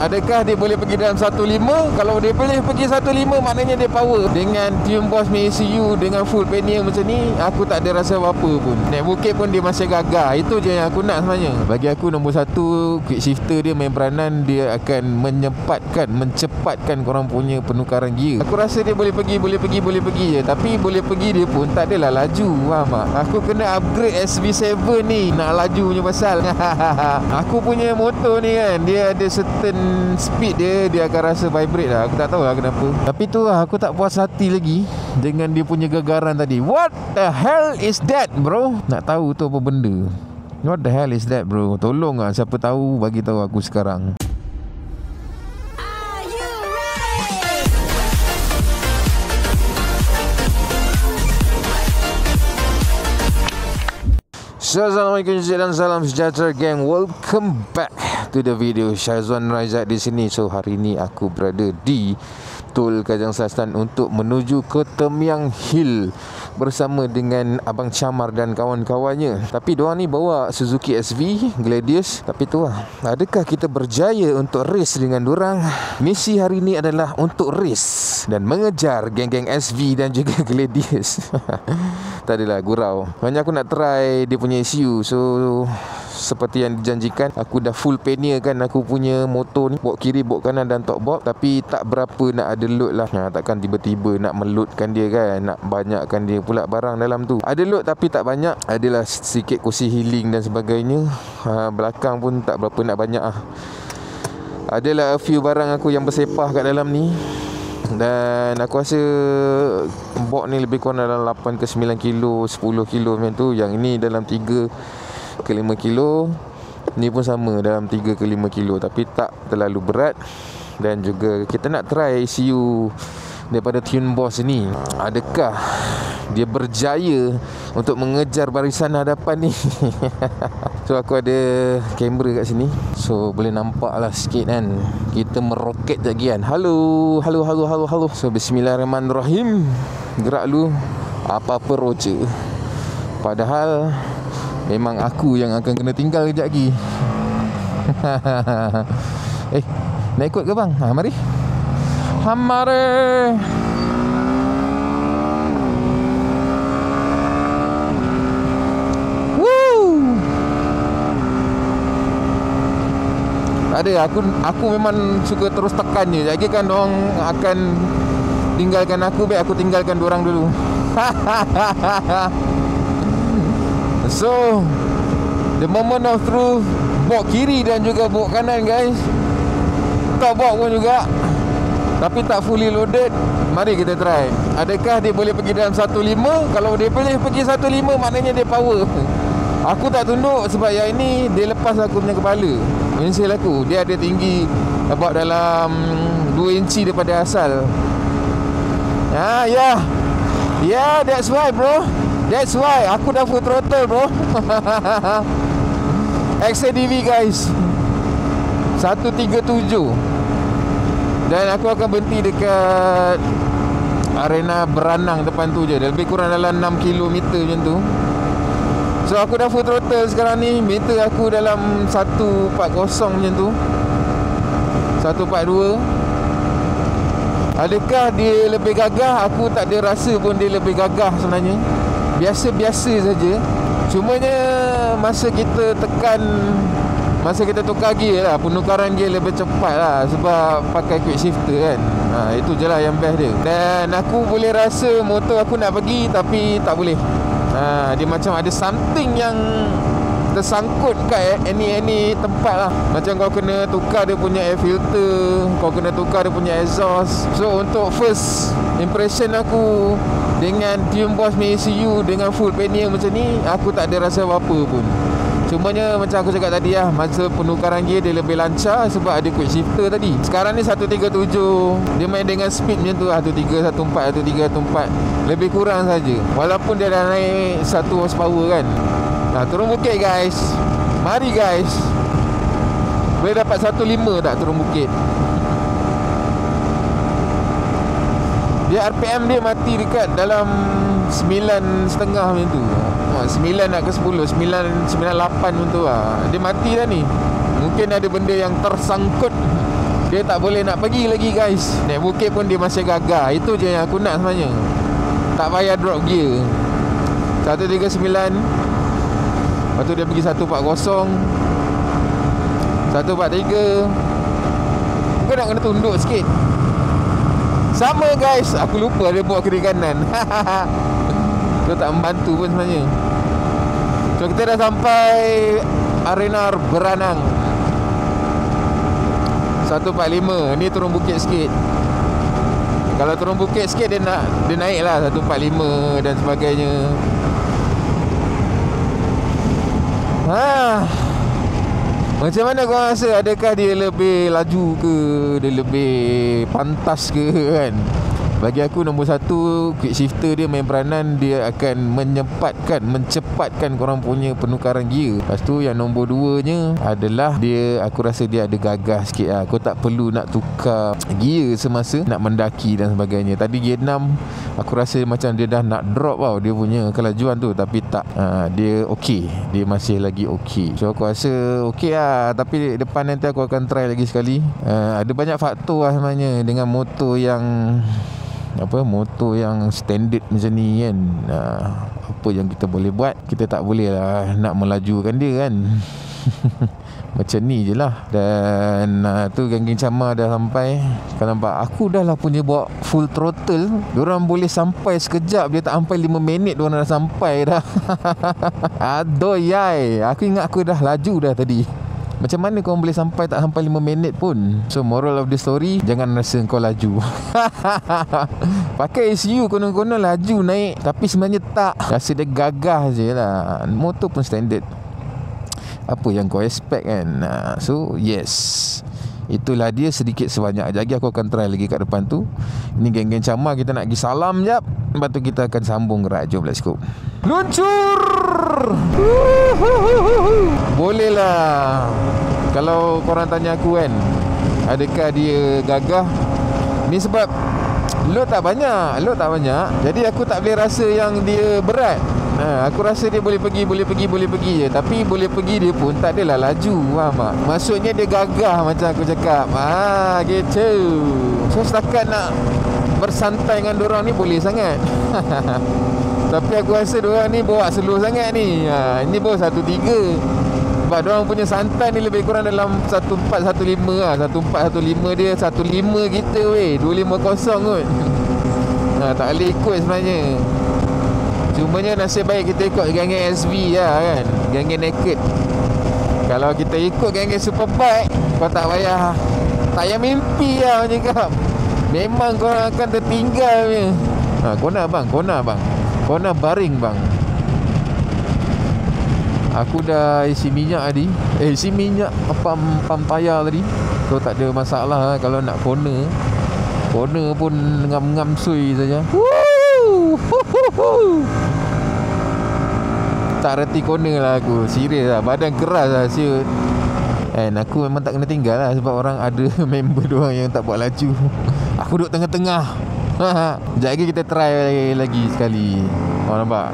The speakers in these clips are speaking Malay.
Adakah dia boleh pergi dalam 1.5? Kalau dia boleh pergi 1.5, maknanya dia power. Dengan tune boss punya ECU, dengan full panel macam ni, aku tak ada rasa apa-apa pun. Naik bukit pun dia masih gagah. Itu je yang aku nak sebenarnya. Bagi aku nombor satu, quick shifter dia main peranan. Dia akan mencepatkan korang punya penukaran gear. Aku rasa dia boleh pergi je. Tapi boleh pergi dia pun tak adalah laju. Faham tak? Aku kena upgrade SV7 ni nak laju punya pasal. Aku punya motor ni kan, dia ada certain speed dia akan rasa vibrate lah. Aku tak tahu lah kenapa. Tapi tu lah, aku tak puas hati lagi dengan dia punya gagaran tadi. What the hell is that, bro? Nak tahu tu apa benda? What the hell is that, bro? Tolong lah, siapa tahu bagi tahu aku sekarang. Assalamualaikum dan salam sejahtera gang. Welcome back to the video. Syazwan Raizat di sini. So hari ni aku berada di Tol Kajang Selatan untuk menuju ke Temyang Hill bersama dengan Abang Chamar dan kawan-kawannya. Tapi diorang ni bawa Suzuki SV Gladius. Tapi tu lah, adakah kita berjaya untuk race dengan diorang? Misi hari ni adalah untuk race dan mengejar geng-geng SV dan juga Gladius. Tak adalah gurau. Hanya aku nak try dia punya ECU. So seperti yang dijanjikan, aku dah full panel kan aku punya motor ni, bok kiri, bok kanan dan top box. Tapi tak berapa nak ada load lah. Takkan tiba-tiba nak meloadkan dia kan, nak banyakkan dia pula barang dalam tu. Ada load tapi tak banyak. Adalah sikit kursi healing dan sebagainya. Belakang pun tak berapa nak banyak lah. Adalah a few barang aku yang bersepah kat dalam ni. Dan aku rasa box ni lebih kurang dalam 8 ke 9 kilo, 10 kilo macam tu. Yang ini dalam 3 ke 5 kilo. Ni pun sama dalam 3 ke 5 kilo. Tapi tak terlalu berat. Dan juga kita nak try ECU daripada Tune Boss ni. Adakah dia berjaya untuk mengejar barisan hadapan ni? So aku ada kamera kat sini, so boleh nampak lah sikit kan. Kita meroket lagi kan. Halo. So bismillahirrahmanirrahim. Gerak lu apa-apa roja. Padahal memang aku yang akan kena tinggal kejap lagi. Nak ikut ke bang? Mari. Mari. Ada, aku memang suka terus tekan je. Lagi kan orang akan tinggalkan aku, baik aku tinggalkan diorang dulu. So the moment of truth, bok kiri dan juga bok kanan guys. Top box pun juga, tapi tak fully loaded. Mari kita try. Adakah dia boleh pergi dalam 1.5? Kalau dia boleh pergi 1.5, maknanya dia power. Aku tak tunduk sebab yang ini dia lepas aku punya kepala. Mensil aku, dia ada tinggi about dalam 2 inci daripada asal. Yeah, that's why bro. That's why aku dah full throttle bro. XADV guys, 137. Dan aku akan berhenti dekat arena beranang depan tu je. Lebih kurang dalam 6 km macam tu. So aku dah full throttle sekarang ni. Meter aku dalam 140 macam tu, 142. Adakah dia lebih gagah? Aku tak ada rasa pun dia lebih gagah sebenarnya. Biasa-biasa saja. Cumanya masa kita tukar gear lah, penukaran gear lebih cepat lah sebab pakai quick shifter kan. Itu je lah yang best dia. Dan aku boleh rasa motor aku nak pergi tapi tak boleh. Dia macam ada something yang tersangkut kat any tempat lah. Macam kau kena tukar dia punya air filter, kau kena tukar dia punya exhaust. So untuk first impression aku dengan Tune Boss punya ECU dengan full panel macam ni, aku tak ada rasa apa-apa pun. Cumanya macam aku cakap tadi lah, masa penukaran gear dia lebih lancar sebab ada quick shifter tadi. Sekarang ni 137, dia main dengan speed macam tu, 1314, 1314. Lebih kurang saja. Walaupun dia dah naik 1 horsepower kan. Turun bukit guys. Mari guys. Boleh dapat 15 tak turun bukit? Dia RPM dia mati dekat dalam 9.5 macam tu. 9 nak ke 10, 9.98 macam tu lah. Dia mati dah ni. Mungkin ada benda yang tersangkut Dia tak boleh nak pergi lagi guys. Naik bukit pun dia masih gagah. Itu je yang aku nak sebenarnya. Tak payah drop gear. 139. Lepas tu dia pergi 140, 143. Kau nak kena tunduk sikit. Sama guys. Aku lupa dia bawa kiri kanan. Tu tak membantu pun sebenarnya. So kita dah sampai arena beranang 145. Ni turun bukit sikit. Kalau turun bukit sikit dia naik lah 145 dan sebagainya. Macam mana kau rasa? Adakah dia lebih laju ke? Dia lebih pantas ke kan? Bagi aku nombor 1, quick shifter dia main peranan. Dia akan mencepatkan korang punya penukaran gear. Lepas tu yang nombor 2 nya adalah dia, aku rasa dia ada gagah sikit lah. Kau tak perlu nak tukar gear semasa nak mendaki dan sebagainya. Tadi gear 6 aku rasa macam dia dah nak drop tau dia punya kelajuan tu. Tapi tak, dia okey. Dia masih lagi okey. So aku rasa okey lah. Tapi depan nanti aku akan try lagi sekali. Ada banyak faktor lah sebenarnya dengan motor yang motor yang standard macam ni kan. Apa yang kita boleh buat? Kita tak boleh lah nak melajukan dia kan. Macam ni je lah. Dan tu geng-geng Cama dah sampai. Kau nampak aku dah lah punya bawa full throttle. Diorang boleh sampai sekejap. Dia tak sampai 5 minit diorang dah sampai dah. Adoyai. Aku ingat aku dah laju dah tadi. Macam mana kau boleh sampai tak sampai 5 minit pun? So moral of the story, jangan rasa kau laju. Pakai ECU konon-konon laju naik, tapi sebenarnya tak. Rasa dia gagah je lah. Motor pun standard. Apa yang kau expect kan? So yes, itulah dia sedikit sebanyak. Lagi aku akan try lagi kat depan tu. Ini geng-geng Cama. Kita nak pergi salam jap. Lepas tu kita akan sambung gerak. Jom let's go. Luncur. Boleh lah. Kalau korang tanya aku kan, adakah dia gagah? Ni sebab load tak banyak. Jadi aku tak boleh rasa yang dia berat. Aku rasa dia boleh pergi je. Tapi boleh pergi dia pun tak adalah laju. Faham tak? Maksudnya dia gagah macam aku cakap. Gitu. So setakat nak bersantai dengan dorang ni boleh sangat. Tapi aku rasa dorang ni bawa slow sangat ni. Ini baru 1.3. Sebab dorang punya santai ni lebih kurang dalam 1415 lah. 1415 dia 15 kita weh 250 kot. Tak boleh ikut sebenarnya. Cumanya nasib baik kita ikut geng-geng SV lah kan, geng-geng naked. Kalau kita ikut geng-geng superbike, kau tak payah mimpi lah macam cakap. Memang kau akan tertinggal punya. Kona bang. Kona baring bang. Aku dah isi minyak tadi. Isi minyak pam tayar tadi. So tak ada masalah lah. Kalau nak kona pun ngam-ngam sui saja. Tak reti kona lah aku. Serius lah. Badan keras lah siut. And aku memang tak kena tinggal lah. Sebab orang ada member doang yang tak buat laju. Aku duduk tengah-tengah. Sekejap lagi kita try lagi sekali. Kau nampak?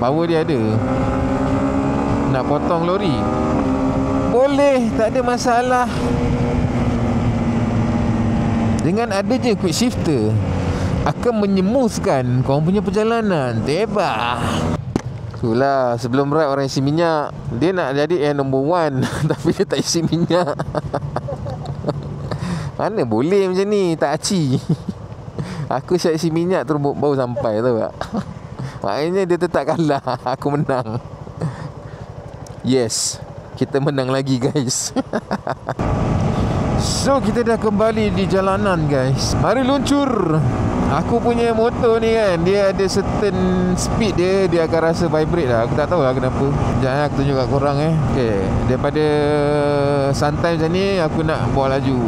Power dia ada. Nak potong lori boleh, tak ada masalah. Dengan adanya quick shifter akan menyemuskan kau punya perjalanan. Tebak. Itulah, sebelum ride orang isi minyak. Dia nak jadi number 1 tapi dia tak isi minyak. Mana boleh macam ni, tak aci. Aku siap isi minyak terus baru sampai, tahu tak? Maknanya dia tetap kalah. Aku menang. Yes, kita menang lagi guys. So kita dah kembali di jalanan guys. Mari luncur. Aku punya motor ni kan, dia ada certain speed dia akan rasa vibrate lah. Aku tak tahu lah kenapa. Sekejap aku tunjuk kat korang Okay, daripada santai macam ni, aku nak bawa laju.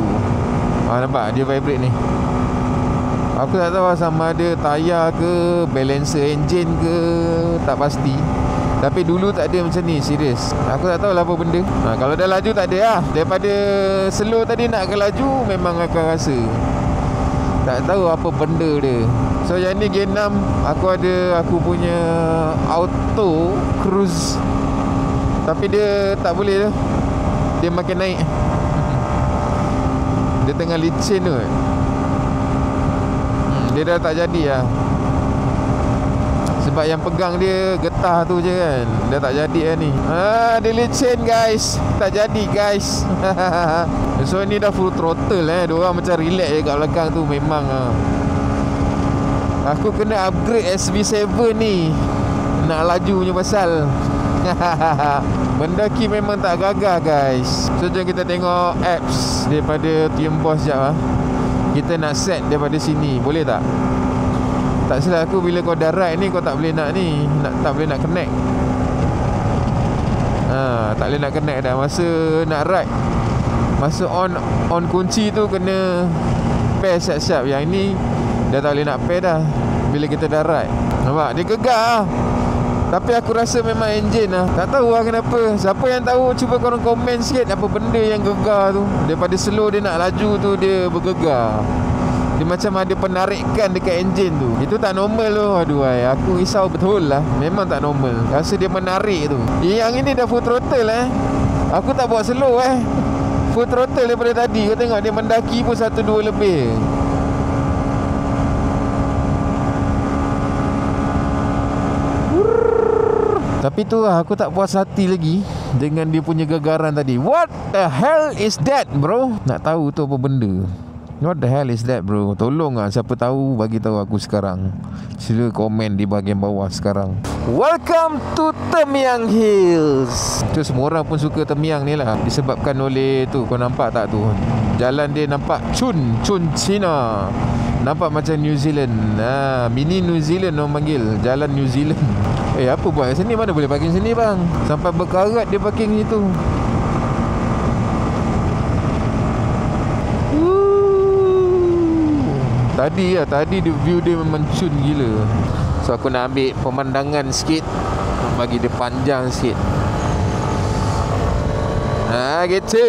Nampak dia vibrate ni. Aku tak tahu sama ada tayar ke, balancer engine ke, tak pasti. Tapi dulu tak ada macam ni, serius. Aku tak tahu lah apa benda. Kalau dah laju tak ada lah. Daripada slow tadi nak ke laju, memang akan rasa. Tak tahu apa benda dia. So yang ni Gen 6, aku punya auto cruise. Tapi dia tak boleh lah. Dia makin naik. Dia tengah licin tu. Dia dah tak jadi lah. Sebab yang pegang dia getah tu je kan. Dah tak jadi lah ni. Dia licin guys. Tak jadi guys. So ni dah full throttle Diorang macam relax je kat belakang tu. Memang aku kena upgrade SV7 ni. Nak laju punya pasal. Mendaki memang tak gagah guys. So jom kita tengok apps daripada Team Boss sekejap lah. Kita nak set daripada sini. Boleh tak? Tak silap aku, bila kau dah ride ni, kau tak boleh nak ni, tak boleh nak connect. Tak boleh nak connect dah. Masa nak ride, masa on kunci tu kena pair siap-siap. Yang ni dah tak boleh nak pair dah bila kita dah ride. Nampak? Dia gegar lah. Tapi aku rasa memang engine lah. Tak tahu lah kenapa. Siapa yang tahu, cuba korang komen sikit apa benda yang gegar tu. Daripada slow dia nak laju tu, dia bergegar. Dia macam ada penarikan dekat enjin tu. Itu tak normal tu. Aduh, aku risau betul lah. Memang tak normal. Rasa dia menarik tu. Yang ini dah full throttle Aku tak buat slow full throttle daripada tadi. Kau tengok dia mendaki pun 1-2 lebih. Tapi tu lah, aku tak puas hati lagi dengan dia punya gegaran tadi. What the hell is that bro? Nak tahu tu apa benda. What the hell is that bro? Tolong lah, siapa tahu bagi tahu aku sekarang. Sila komen di bahagian bawah sekarang. Welcome to Temyang Hills. Tu semua orang pun suka Temyang ni lah. Disebabkan oleh tu, kau nampak tak tu? Jalan dia nampak Chun China. Nampak macam New Zealand. Mini New Zealand orang panggil. Jalan New Zealand. Apa buat kat sini? Mana boleh parking sini bang? Sampai berkarat dia parking situ. Tadi view dia memang cun gila. So aku nak ambil pemandangan sikit, bagi dia panjang sikit. Gitu.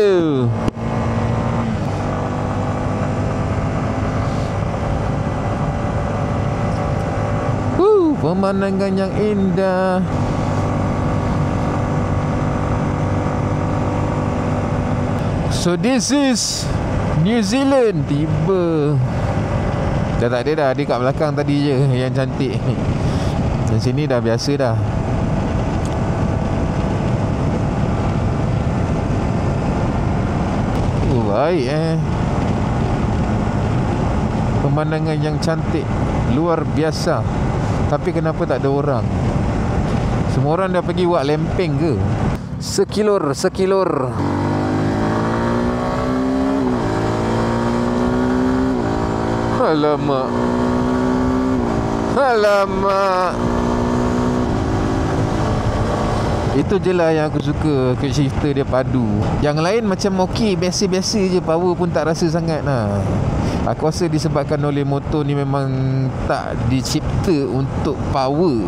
Pemandangan yang indah. So this is New Zealand. Tiba. Dah tak ada dah. Dia kat belakang tadi je yang cantik. Dan sini dah biasa dah. Baik pemandangan yang cantik, luar biasa. Tapi kenapa tak ada orang? Semua orang dah pergi buat lempeng ke? Sekilor. Alamak. Itu je lah yang aku suka. Quick shifter dia padu. Yang lain macam okey, biasa-biasa je. Power pun tak rasa sangat lah. Aku rasa disebabkan oleh motor ni memang tak dicipta untuk power.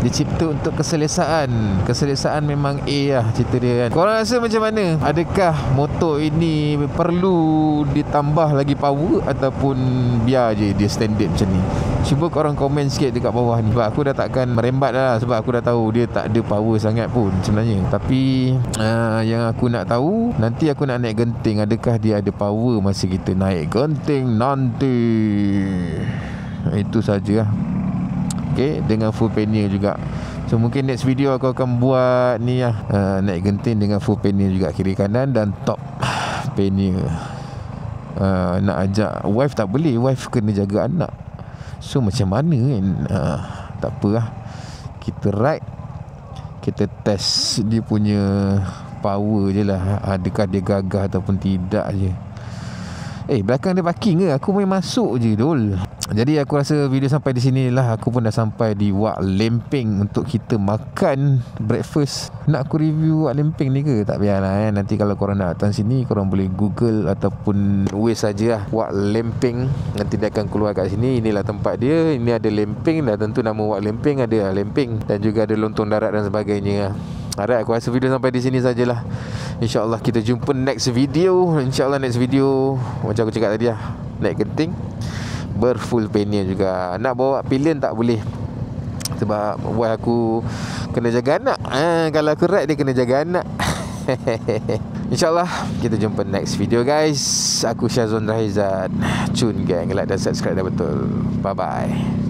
Dicipta untuk keselesaan. Keselesaan memang A lah cerita dia kan. Korang rasa macam mana? Adakah motor ini perlu ditambah lagi power ataupun biar je dia standard macam ni? Cuba korang komen sikit dekat bawah ni. Sebab aku dah takkan merembat lah. Sebab aku dah tahu dia tak ada power sangat pun sebenarnya. Tapi yang aku nak tahu, nanti aku nak naik genting, adakah dia ada power masa kita naik genting nanti. Itu saja lah. Okay, dengan full panel juga. So mungkin next video aku akan buat ni lah, naik genting dengan full panel juga, kiri kanan dan top panel. Nak ajak wife tak boleh, wife kena jaga anak. So macam mana kan? Tak apalah, kita ride, kita test dia punya power je lah, adakah dia gagah ataupun tidak je. Belakang dia parking ke? Aku main masuk je dul. Jadi aku rasa video sampai di sini lah. Aku pun dah sampai di Wak Lempeng untuk kita makan breakfast. Nak aku review Wak Lempeng ni ke? Tak payahlah Nanti kalau korang nak datang sini, korang boleh Google ataupun Waze saja lah Wak Lempeng. Nanti dia akan keluar kat sini. Inilah tempat dia. Ini ada lempeng. Dah tentu nama Wak Lempeng ada lempeng. Dan juga ada lontong darat dan sebagainya. Alright, aku rasa video sampai di sini sajalah. InsyaAllah kita jumpa next video. InsyaAllah next video, macam aku cakap tadi lah, naik genting berfull panel juga. Nak bawa pilihan tak boleh, sebab wife aku kena jaga anak. Kalau aku ride, dia kena jaga anak. InsyaAllah kita jumpa next video guys. Aku Syazwan Rahizat. Cun gang, like dan subscribe dah betul. Bye bye.